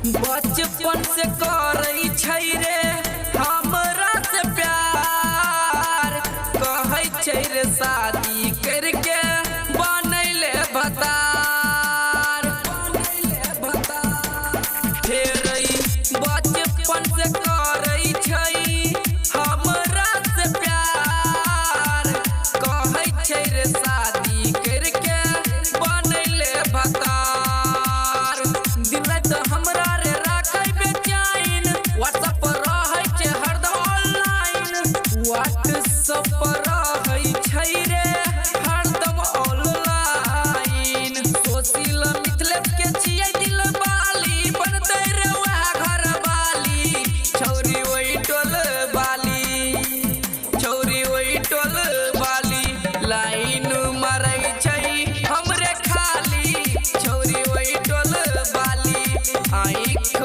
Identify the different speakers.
Speaker 1: बचपन से करई छै रे हमरा से प्यार, कहै छै रे शादी करके बनैले भतार। फेरई बचपन से करई छै हमरा से प्यार, कहै छै रे शादी करके बनैले भतार। दिन रात हमरा रे राखै बेचैन, व्हाट्सएप पर रहै छै हरदम ऑनलाइन। व्हाट्सएप पर रहै छै रे हरदम ऑनलाइन। सोचिल मिथिलेश के छियै दिल बाली, बनतै रे वएह घर वाली। छौरी ओइ टोल बाली, छौरी ओइ टोल बाली, लाइन मारै छै हमरे खाली। छौरी ओइ टोल बाली, आँख